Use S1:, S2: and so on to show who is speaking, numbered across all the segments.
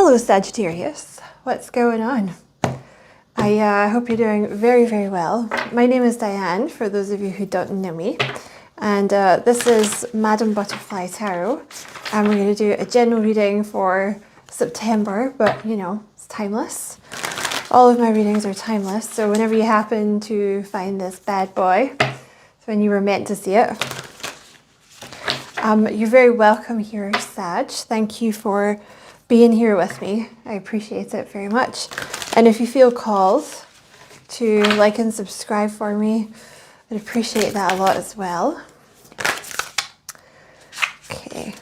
S1: Hello Sagittarius, what's going on? I hope you're doing very, very well. My name is Diane, for those of you who don't know me. And this is Madam Butterfly Tarot. And we're going to do a general reading for September, but you know, it's timeless. All of my readings are timeless, so whenever you happen to find this bad boy, it's when you were meant to see it. You're very welcome here, Sag. Thank you for being here with me. I appreciate it very much. And if you feel called to like and subscribe for me, I'd appreciate that a lot as well. Okay.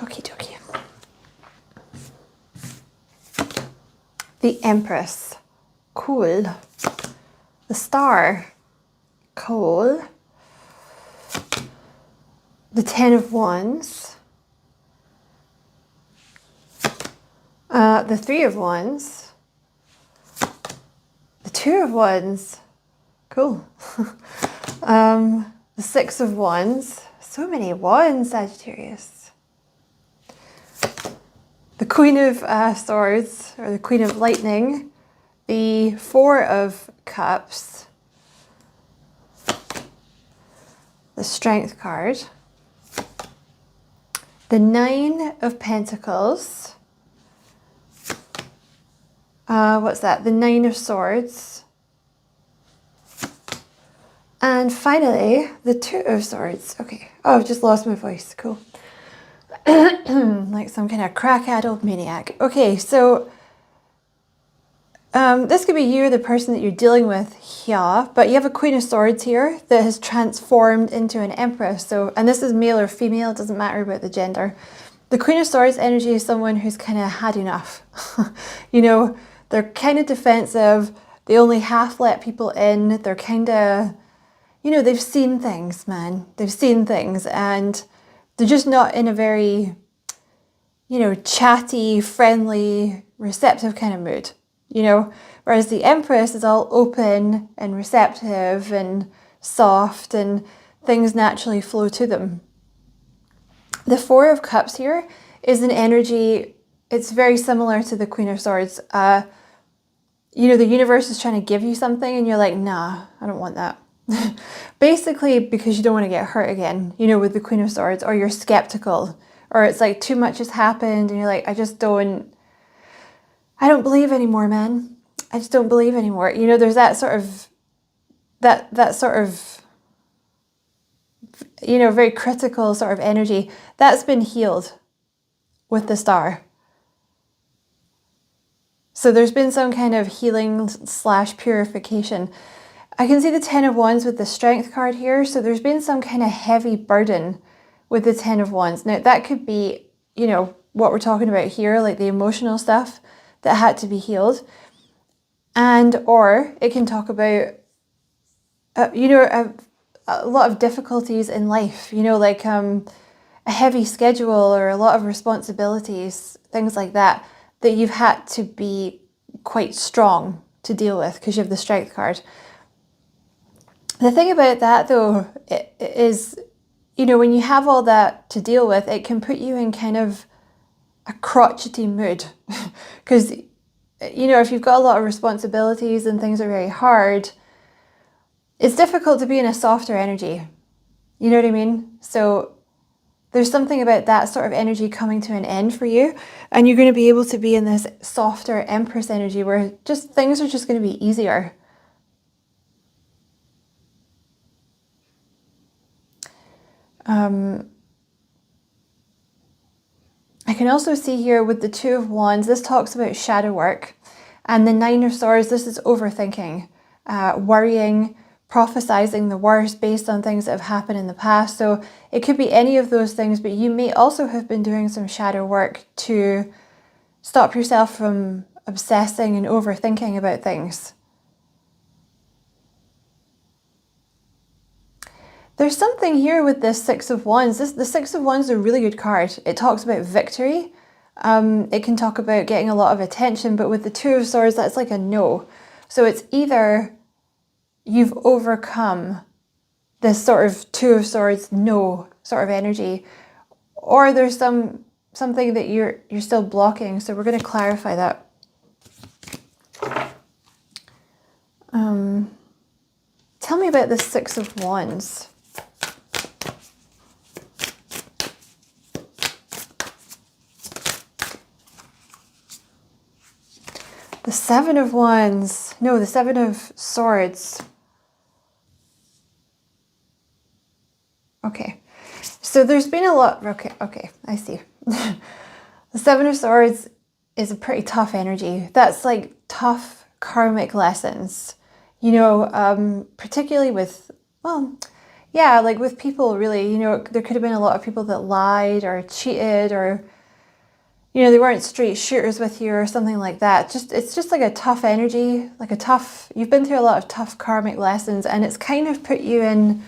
S1: Okie dokie. The Empress, cool. The Star, cool. The Ten of Wands. The Three of Wands. The Two of Wands, cool. The Six of Wands. So many wands, Sagittarius. The Queen of Swords, or the Queen of Lightning, the Four of Cups, the Strength card, the Nine of Pentacles, what's that? The Nine of Swords, and finally the Two of Swords. Okay, oh, I've just lost my voice, cool. Like some kind of crack-addled maniac. Okay, so this could be you or the person that you're dealing with here, but you have a Queen of Swords here that has transformed into an Empress. So, and this is male or female, it doesn't matter about the gender. The Queen of Swords energy is someone who's kind of had enough. You know, they're kind of defensive, they only half let people in, they're kind of, you know, they've seen things, man. They've seen things, and they're just not in a very, you know, chatty, friendly, receptive kind of mood, you know. Whereas the Empress is all open and receptive and soft, and things naturally flow to them. The Four of Cups here is an energy, it's very similar to the Queen of Swords. You know, the universe is trying to give you something and you're like, nah, I don't want that. Basically because you don't want to get hurt again, you know, with the Queen of Swords, or you're skeptical, or it's like too much has happened and you're like, I don't believe anymore, man. I just don't believe anymore. You know, there's that sort of, that sort of, you know, very critical sort of energy that's been healed with the Star. So there's been some kind of healing / purification. I can see the Ten of Wands with the Strength card here. So there's been some kind of heavy burden with the Ten of Wands. Now that could be, you know, what we're talking about here, like the emotional stuff that had to be healed. And, or it can talk about, you know, a lot of difficulties in life, you know, like a heavy schedule or a lot of responsibilities, things like that, that you've had to be quite strong to deal with because you have the Strength card. The thing about that though is, you know, when you have all that to deal with, it can put you in kind of a crotchety mood. Because, you know, if you've got a lot of responsibilities and things are very hard, it's difficult to be in a softer energy. You know what I mean? So there's something about that sort of energy coming to an end for you, and you're going to be able to be in this softer Empress energy where just things are just going to be easier. I can also see here with the Two of Wands, this talks about shadow work, and the Nine of Swords, this is overthinking, worrying, prophesizing the worst based on things that have happened in the past. So it could be any of those things, but you may also have been doing some shadow work to stop yourself from obsessing and overthinking about things. There's something here with this Six of Wands. The Six of Wands is a really good card. It talks about victory. It can talk about getting a lot of attention, but with the Two of Swords, that's like a no. So it's either you've overcome this sort of Two of Swords no sort of energy, or there's something that you're still blocking. So we're going to clarify that. Tell me about the Six of Wands. The Seven of Wands. No, the Seven of Swords. Okay. So there's been a lot. Okay, I see. The Seven of Swords is a pretty tough energy. That's like tough karmic lessons. You know, particularly with, well, yeah, like with people really, you know, there could have been a lot of people that lied or cheated or, you know, they weren't straight shooters with you or something like that. It's just like a tough energy, like a tough, you've been through a lot of tough karmic lessons, and it's kind of put you in,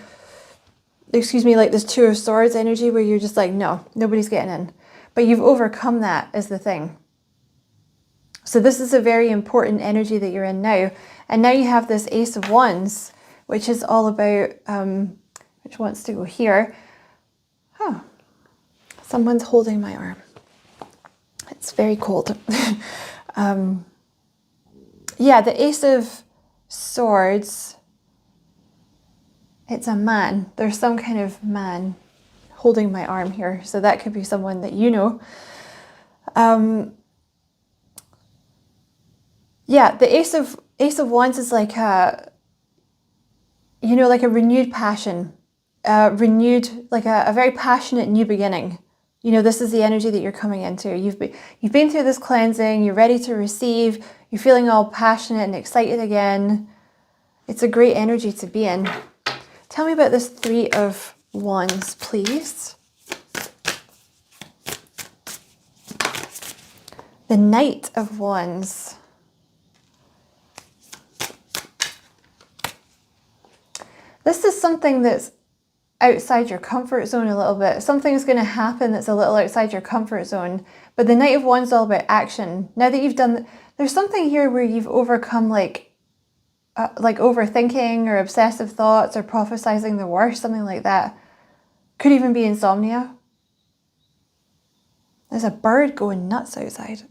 S1: excuse me, like this Two of Swords energy where you're just like, no, nobody's getting in. But you've overcome that is the thing. So this is a very important energy that you're in now. And now you have this Ace of Wands, which is all about, which wants to go here. Oh, someone's holding my arm. It's very cold. Yeah, the Ace of Swords, it's a man. There's some kind of man holding my arm here. So that could be someone that you know. Yeah, the Ace of Wands is like a, you know, like a renewed passion, renewed, like a very passionate new beginning. You know, this is the energy that you're coming into. You've been through this cleansing. You're ready to receive. You're feeling all passionate and excited again. It's a great energy to be in. Tell me about this Three of Wands, please. The Knight of Wands. This is something that's outside your comfort zone a little bit. Something's going to happen that's a little outside your comfort zone. But the Knight of Wands is all about action. Now that you've done, there's something here where you've overcome like overthinking or obsessive thoughts or prophesizing the worst, something like that. Could even be insomnia. There's a bird going nuts outside.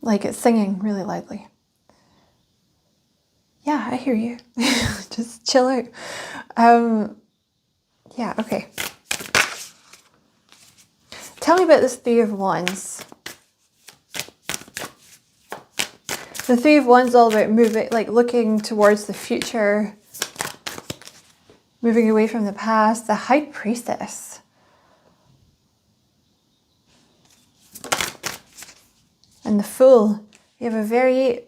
S1: Like it's singing really loudly. Yeah, I hear you. Just chill out. Yeah, okay. Tell me about this Three of Wands. The Three of Wands is all about moving, like looking towards the future, moving away from the past. The High Priestess. And the Fool. You have a very,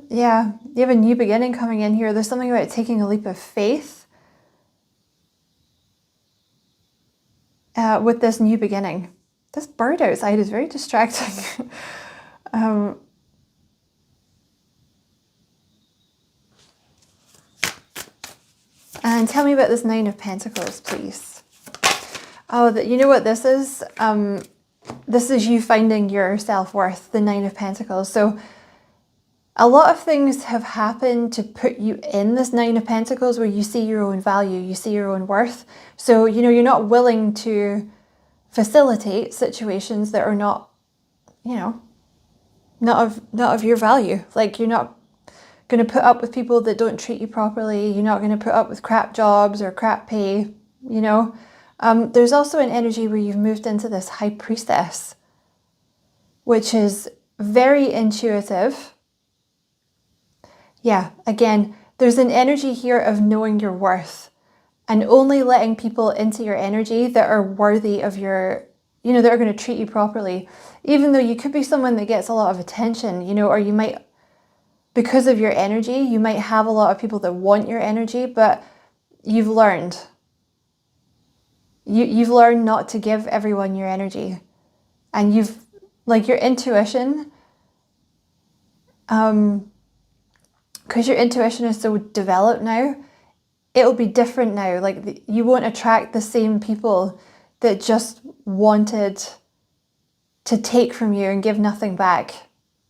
S1: yeah, you have a new beginning coming in here. There's something about taking a leap of faith with this new beginning. This bird outside is very distracting. And tell me about this Nine of Pentacles, please. Oh, you know what this is? This is you finding your self-worth, the Nine of Pentacles. So a lot of things have happened to put you in this Nine of Pentacles where you see your own value, you see your own worth. So, you know, you're not willing to facilitate situations that are not, you know, not of your value. Like you're not going to put up with people that don't treat you properly. You're not going to put up with crap jobs or crap pay, you know. There's also an energy where you've moved into this High Priestess, which is very intuitive. Yeah, again, there's an energy here of knowing your worth and only letting people into your energy that are worthy of your, you know, that are going to treat you properly. Even though you could be someone that gets a lot of attention, you know, or you might, because of your energy, you might have a lot of people that want your energy, but you've learned. You've learned not to give everyone your energy. And you've, like your intuition, because your intuition is so developed now, it'll be different now. Like you won't attract the same people that just wanted to take from you and give nothing back,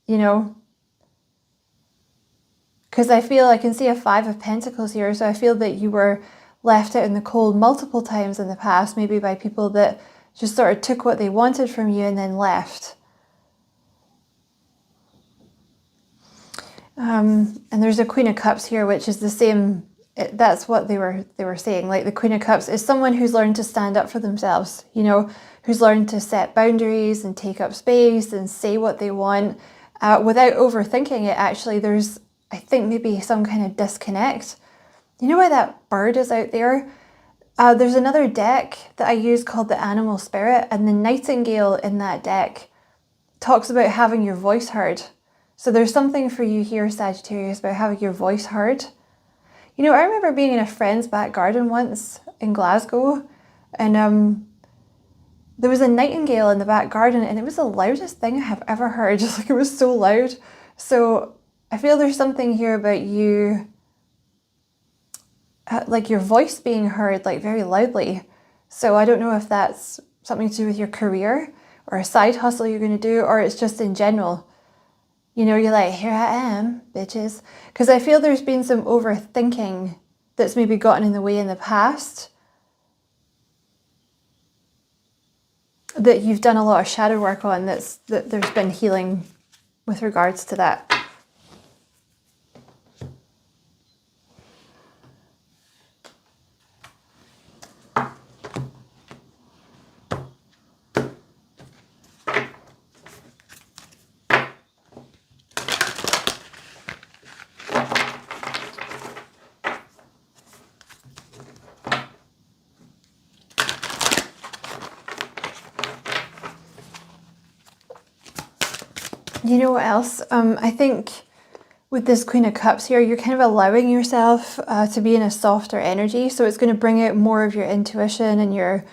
S1: you know? Because I feel I can see a 5 of Pentacles here, so I feel that you were left out in the cold multiple times in the past, maybe by people that just sort of took what they wanted from you and then left. And there's a Queen of Cups here, which is the same. That's what they were saying. Like the Queen of Cups is someone who's learned to stand up for themselves, you know, who's learned to set boundaries and take up space and say what they want without overthinking it. Actually, there's, I think, maybe some kind of disconnect. You know why that bird is out there? There's another deck that I use called the Animal Spirit, and the nightingale in that deck talks about having your voice heard. So there's something for you here, Sagittarius, about having your voice heard. You know, I remember being in a friend's back garden once in Glasgow, and there was a nightingale in the back garden, and it was the loudest thing I have ever heard. Just like, it was so loud. So I feel there's something here about you, like your voice being heard, like very loudly. So I don't know if that's something to do with your career or a side hustle you're going to do, or it's just in general. You know, you're like, here I am, bitches. Because I feel there's been some overthinking that's maybe gotten in the way in the past, that you've done a lot of shadow work on, that there's been healing with regards to that. You know what else? I think with this Queen of Cups here, you're kind of allowing yourself to be in a softer energy. So it's going to bring out more of your intuition and your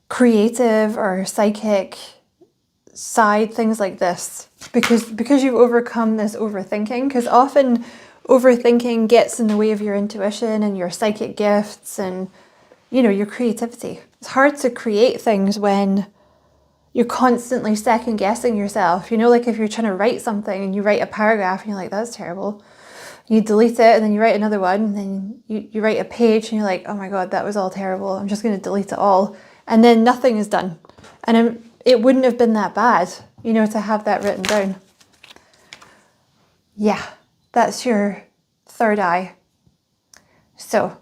S1: creative or psychic side, things like this. Because you've overcome this overthinking. Because often overthinking gets in the way of your intuition and your psychic gifts and, you know, your creativity. It's hard to create things when you're constantly second guessing yourself. You know, like if you're trying to write something and you write a paragraph and you're like, that's terrible. You delete it and then you write another one, and then you write a page and you're like, oh my God, that was all terrible. I'm just going to delete it all. And then nothing is done. And it wouldn't have been that bad, you know, to have that written down. Yeah, that's your third eye. So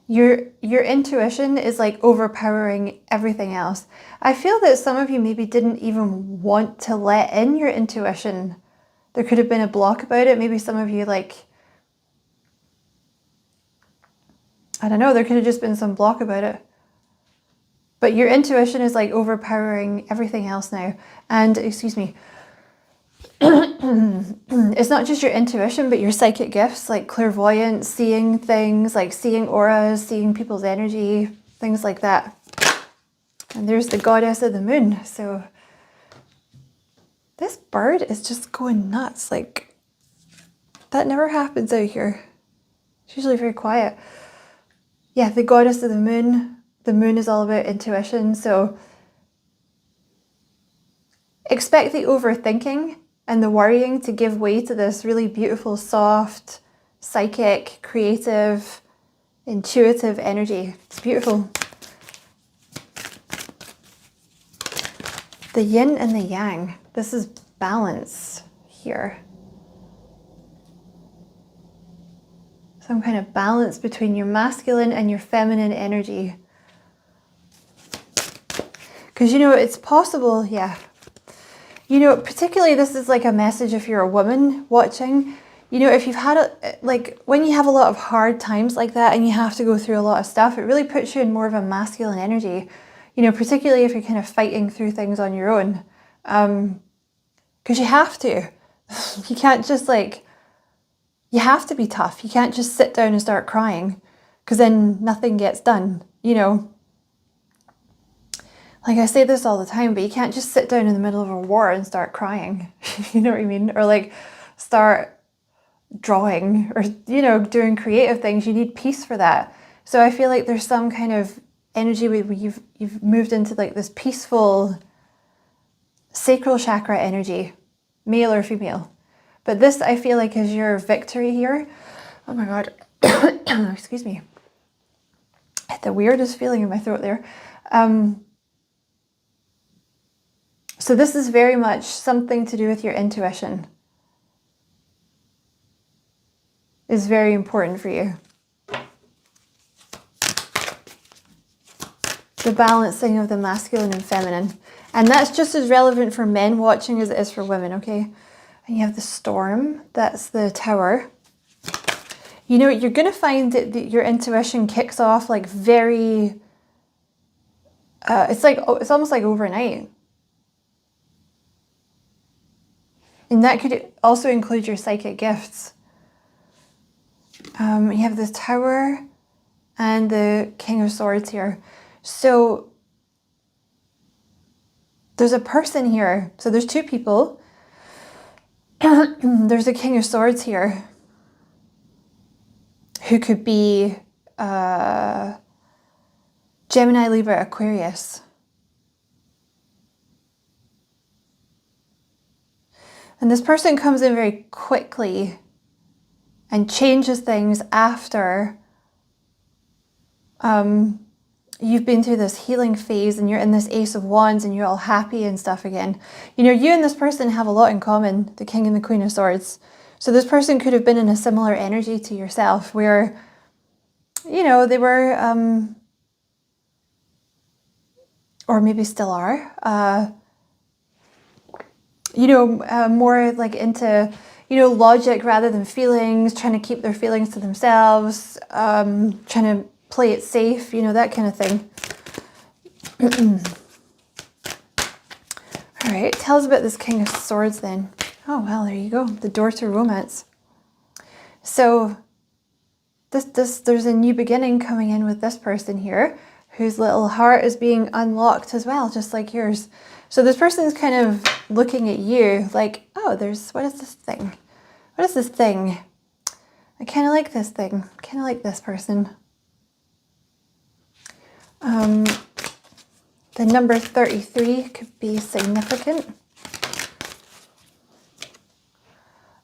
S1: your intuition is like overpowering everything else. I feel that some of you maybe didn't even want to let in your intuition. There could have been a block about it. Maybe some of you, like, I don't know, there could have just been some block about it. But your intuition is like overpowering everything else now. And, excuse me, it's not just your intuition, but your psychic gifts, like clairvoyance, seeing things, like seeing auras, seeing people's energy, things like that. And there's the goddess of the moon. So this bird is just going nuts. Like, that never happens out here. It's usually very quiet. Yeah, the goddess of the moon. The moon is all about intuition. So expect the overthinking and the worrying to give way to this really beautiful, soft, psychic, creative, intuitive energy. It's beautiful. The yin and the yang. This is balance here. Some kind of balance between your masculine and your feminine energy. Because, you know, it's possible, yeah. You know, particularly this is like a message if you're a woman watching. You know, if you've had, like, when you have a lot of hard times like that and you have to go through a lot of stuff, it really puts you in more of a masculine energy. You know, particularly if you're kind of fighting through things on your own. Because you have to. You can't just, like, you have to be tough. You can't just sit down and start crying, because then nothing gets done, you know. Like, I say this all the time, but you can't just sit down in the middle of a war and start crying. You know what I mean? Or like start drawing or, you know, doing creative things. You need peace for that. So I feel like there's some kind of energy where you've moved into like this peaceful sacral chakra energy, male or female. But this, I feel like, is your victory here. Oh my God. Excuse me. I had the weirdest feeling in my throat there. So this is very much something to do with your intuition. Is very important for you. The balancing of the masculine and feminine. And that's just as relevant for men watching as it is for women, okay? And you have the storm, that's the tower. You know, you're going to find that your intuition kicks off like very, it's almost like overnight. And that could also include your psychic gifts. You have the tower and the King of Swords here. So there's a person here. So there's two people. There's a King of Swords here who could be Gemini, Libra, Aquarius. And this person comes in very quickly and changes things after you've been through this healing phase and you're in this Ace of Wands and you're all happy and stuff again. You know, you and this person have a lot in common, the King and the Queen of Swords. So this person could have been in a similar energy to yourself where, you know, they were, or maybe still are, you know, more like into, you know, logic rather than feelings, trying to keep their feelings to themselves, trying to play it safe, you know, that kind of thing. All right, tell us about this King of Swords then. Oh, well, there you go. The door to romance. So there's a new beginning coming in with this person here, whose little heart is being unlocked as well, just like yours. So this person's kind of looking at you like, oh, what is this thing? What is this thing? I kind of like this thing. I kind of like this person. The number 33 could be significant.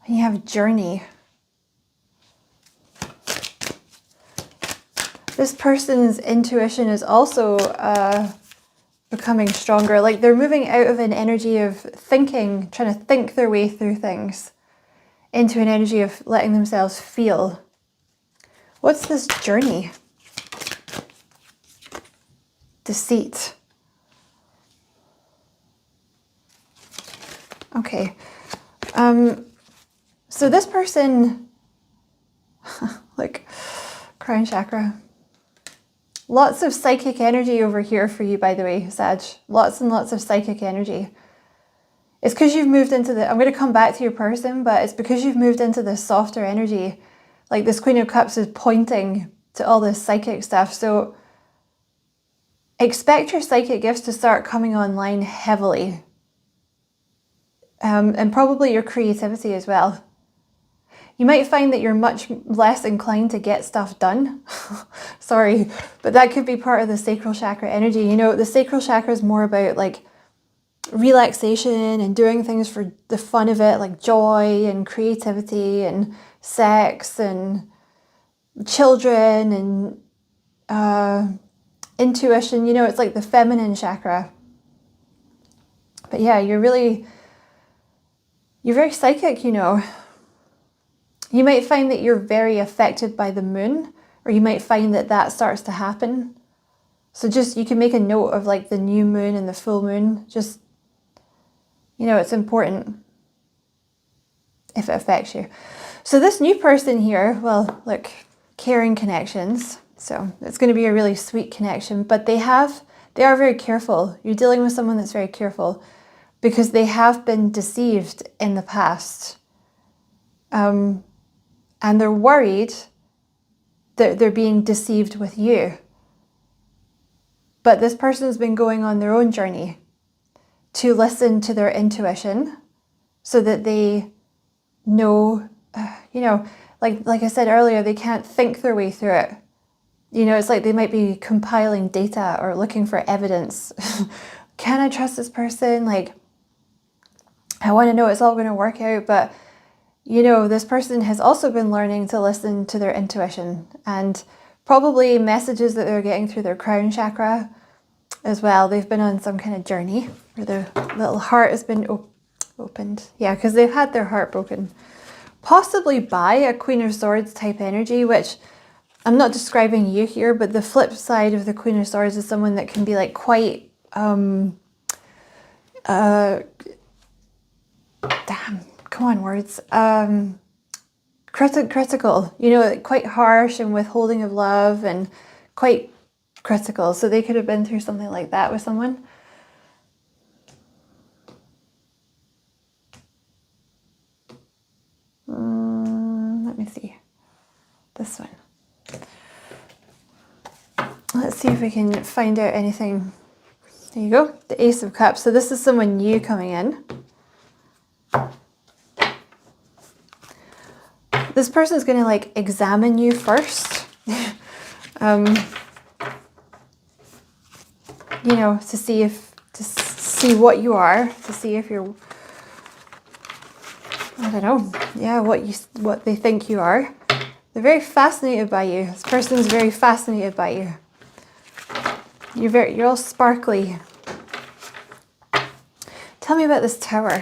S1: And you have journey. This person's intuition is also becoming stronger. Like they're moving out of an energy of thinking, trying to think their way through things, into an energy of letting themselves feel. What's this journey? Deceit. Okay. So this person, like crown chakra, lots of psychic energy over here for you, by the way, Sag. Lots and lots of psychic energy. It's because you've moved into I'm going to come back to your person, but it's because you've moved into this softer energy. Like this Queen of Cups is pointing to all this psychic stuff. So expect your psychic gifts to start coming online heavily. And probably your creativity as well. You might find that you're much less inclined to get stuff done. Sorry, but that could be part of the sacral chakra energy. You know, the sacral chakra is more about like relaxation and doing things for the fun of it, like joy and creativity and sex and children and intuition. You know, it's like the feminine chakra. But yeah, you're very psychic, you know. You might find that you're very affected by the moon, or you might find that that starts to happen. So just, you can make a note of like the new moon and the full moon. Just, you know, it's important if it affects you. So this new person here, well, look, caring connections. So it's going to be a really sweet connection, but they are very careful. You're dealing with someone that's very careful because they have been deceived in the past. And they're worried that they're being deceived with you. But this person's been going on their own journey to listen to their intuition so that they know you know, like I said earlier, they can't think their way through it. You know, it's like they might be compiling data or looking for evidence. Can I trust this person? Like, I want to know it's all going to work out. But, you know, this person has also been learning to listen to their intuition, and probably messages that they're getting through their crown chakra as well. They've been on some kind of journey where their little heart has been opened. Yeah, because they've had their heart broken. Possibly by a Queen of Swords type energy, which I'm not describing you here, but the flip side of the Queen of Swords is someone that can be like quite, damn, come on words, critical, you know, quite harsh and withholding of love and quite critical. So they could have been through something like that with someone. Let me see. This one. Let's see if we can find out anything. There you go, the Ace of Cups. So this is someone new coming in. This person's going to like examine you first. You know, to see what you are, to see if you're, I don't know, yeah, what they think you are. They're very fascinated by you. This person's very fascinated by you. You're all sparkly. Tell me about this Tower.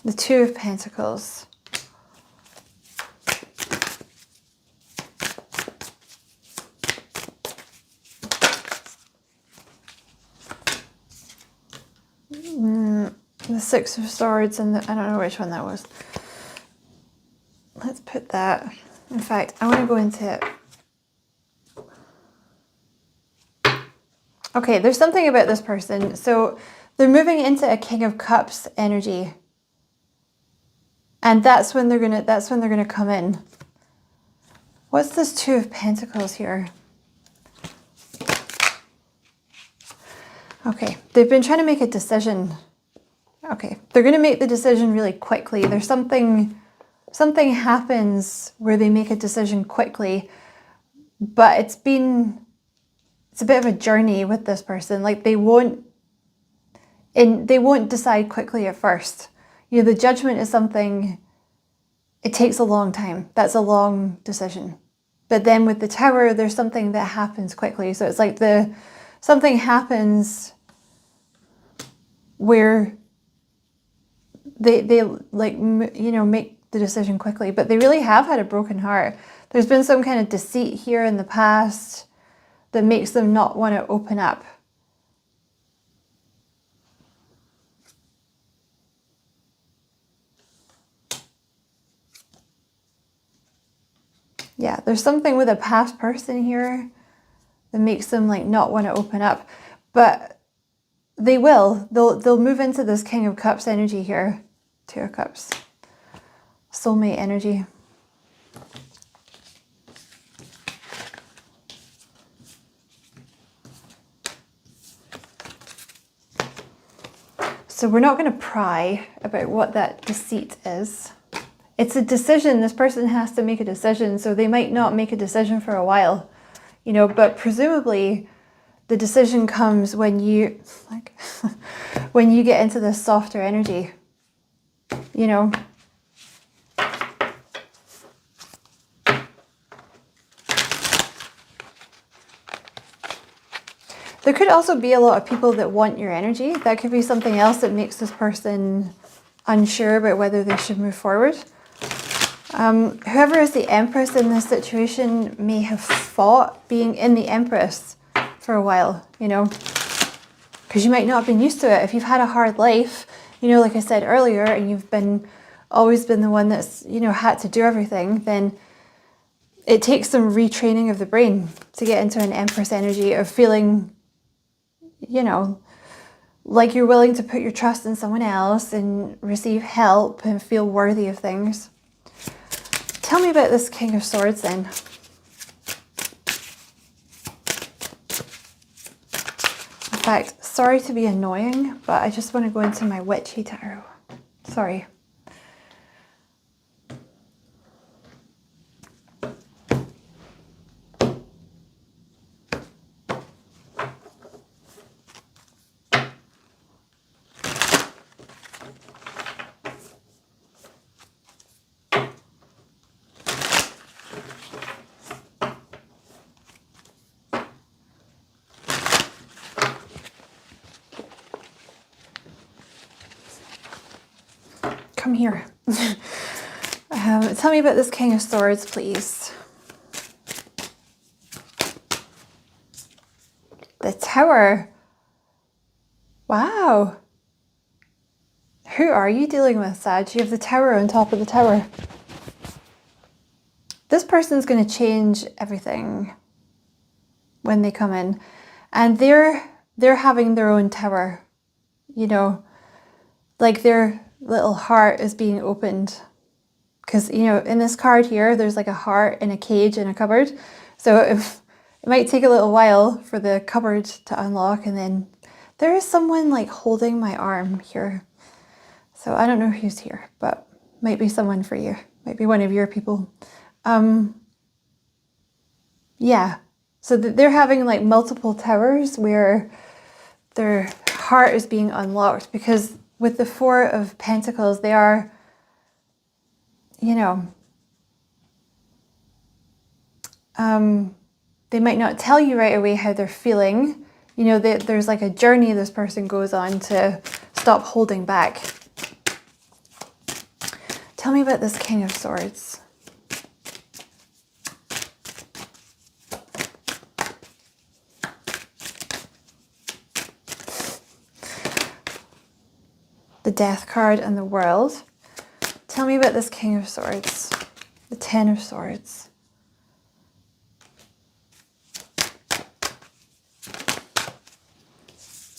S1: The Two of Pentacles. The Six of Swords and I don't know which one that was. Let's put that. In fact, I want to go into it. Okay, there's something about this person. So they're moving into a King of Cups energy. And that's when they're gonna come in. What's this Two of Pentacles here? Okay, they've been trying to make a decision. Okay, they're gonna make the decision really quickly. There's something happens where they make a decision quickly, but it's a bit of a journey with this person. Like they won't decide quickly at first. You know, the Judgment is something, it takes a long time. That's a long decision. But then with the Tower, there's something that happens quickly. So it's like something happens where they like, you know, make the decision quickly, but they really have had a broken heart. There's been some kind of deceit here in the past that makes them not want to open up. Yeah, there's something with a past person here that makes them like not want to open up, but they will. They'll move into this King of Cups energy here. Two of Cups. Soulmate energy. So we're not going to pry about what that deceit is. It's a decision. This person has to make a decision, so they might not make a decision for a while, you know, but presumably the decision comes when you, like, when you get into this softer energy, you know. There could also be a lot of people that want your energy. That could be something else that makes this person unsure about whether they should move forward. Whoever is the Empress in this situation may have fought being in the Empress for a while, you know, because you might not have been used to it. If you've had a hard life, you know, like I said earlier, and you've always been the one that's, you know, had to do everything, then it takes some retraining of the brain to get into an Empress energy of feeling, you know, like you're willing to put your trust in someone else and receive help and feel worthy of things. Tell me about this King of Swords then. In fact, sorry to be annoying, but I just want to go into my witchy tarot. Sorry. I'm here. Tell me about this King of Swords, please. The Tower. Wow. Who are you dealing with, Sag? You have the Tower on top of the Tower. This person's going to change everything when they come in. And they're having their own tower. You know, like their little heart is being opened. Because, you know, in this card here, there's like a heart in a cage in a cupboard. So it might take a little while for the cupboard to unlock. And then there is someone like holding my arm here. So I don't know who's here, but might be someone for you. Might be one of your people. Yeah. So they're having like multiple towers where their heart is being unlocked, because with the Four of Pentacles, they are, you know, they might not tell you right away how they're feeling. You know, there's like a journey this person goes on to stop holding back. Tell me about this King of Swords. The Death card and the World. Tell me about this King of Swords. The Ten of Swords.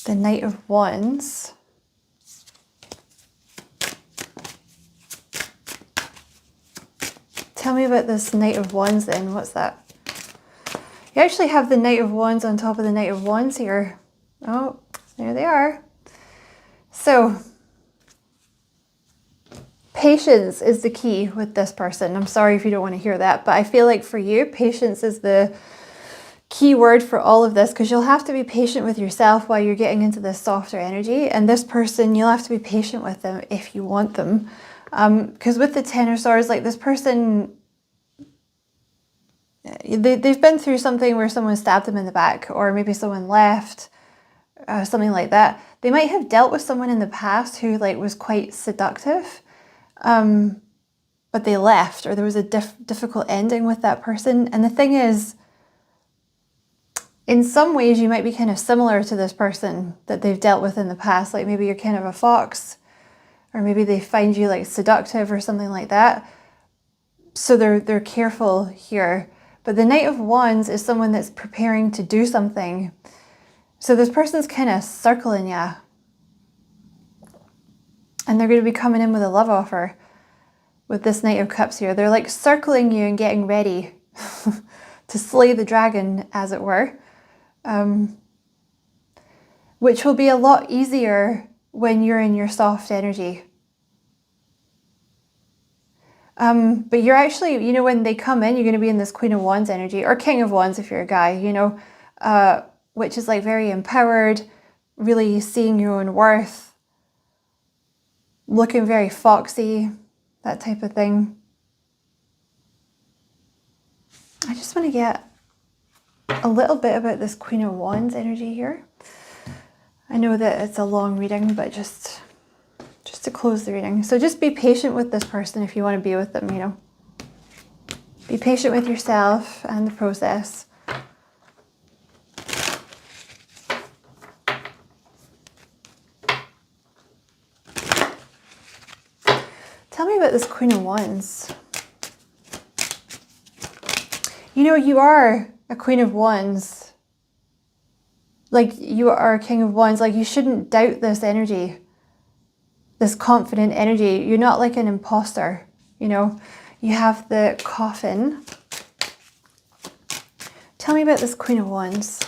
S1: The Knight of Wands. Tell me about this Knight of Wands then. What's that? You actually have the Knight of Wands on top of the Knight of Wands here. Oh, there they are. So, patience is the key with this person. I'm sorry if you don't want to hear that, but I feel like for you, patience is the key word for all of this, because you'll have to be patient with yourself while you're getting into this softer energy. And this person, you'll have to be patient with them if you want them. Because with the Ten of Swords, like this person, they've been through something where someone stabbed them in the back, or maybe someone left, something like that. They might have dealt with someone in the past who like was quite seductive, but they left, or there was a difficult ending with that person. And the thing is, in some ways, you might be kind of similar to this person that they've dealt with in the past. Like maybe you're kind of a fox, or maybe they find you like seductive or something like that. So they're careful here. But the Knight of Wands is someone that's preparing to do something. So this person's kind of circling you. And they're going to be coming in with a love offer with this Knight of Cups here. They're like circling you and getting ready to slay the dragon, as it were. Which will be a lot easier when you're in your soft energy. But you're actually, you know, when they come in, you're going to be in this Queen of Wands energy, or King of Wands if you're a guy, you know, which is like very empowered, really seeing your own worth, looking very foxy, that type of thing. I just want to get a little bit about this Queen of Wands energy here. I know that it's a long reading, but just to close the reading. So just be patient with this person if you want to be with them, you know. Be patient with yourself and the process. Tell me about this Queen of Wands. You know, you are a Queen of Wands. Like, you are a King of Wands. Like, you shouldn't doubt this energy. This confident energy. You're not like an imposter, you know. You have the Coffin. Tell me about this Queen of Wands.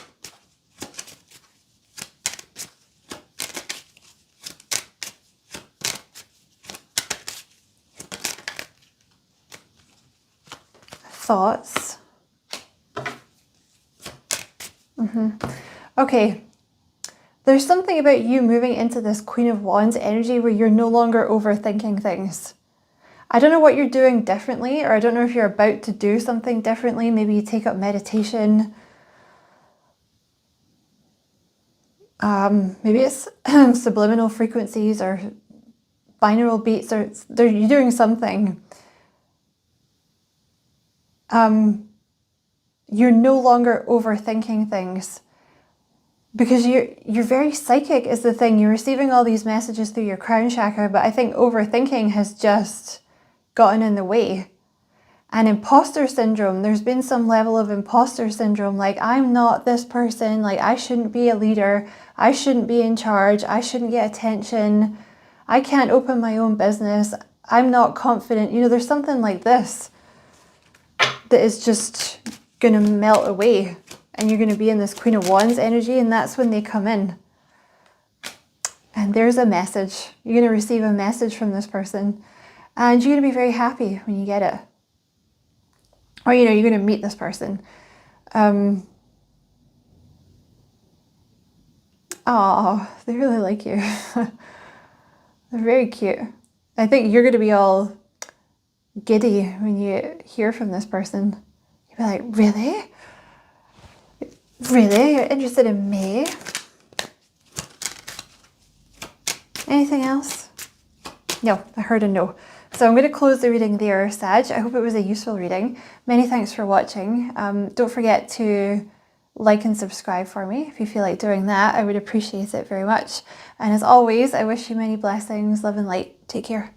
S1: Thoughts. Okay. There's something about you moving into this Queen of Wands energy where you're no longer overthinking things. I don't know what you're doing differently, or I don't know if you're about to do something differently. Maybe you take up meditation. Maybe it's subliminal frequencies or binaural beats, or you're doing something. You're no longer overthinking things, because you're very psychic is the thing. You're receiving all these messages through your crown chakra, but I think overthinking has just gotten in the way. And imposter syndrome, there's been some level of imposter syndrome, like I'm not this person, like I shouldn't be a leader, I shouldn't be in charge, I shouldn't get attention, I can't open my own business, I'm not confident. You know, there's something like this that is just going to melt away, and you're going to be in this Queen of Wands energy, and that's when they come in. And there's a message. You're going to receive a message from this person, and you're going to be very happy when you get it. Or, you know, you're going to meet this person. Oh, they really like you. They're very cute. I think you're going to be all giddy when you hear from this person. You'll be like, really? Really? You're interested in me? Anything else? No, I heard a no. So I'm going to close the reading there, Sag. I hope it was a useful reading. Many thanks for watching. Don't forget to like and subscribe for me if you feel like doing that. I would appreciate it very much. And as always, I wish you many blessings, love and light. Take care.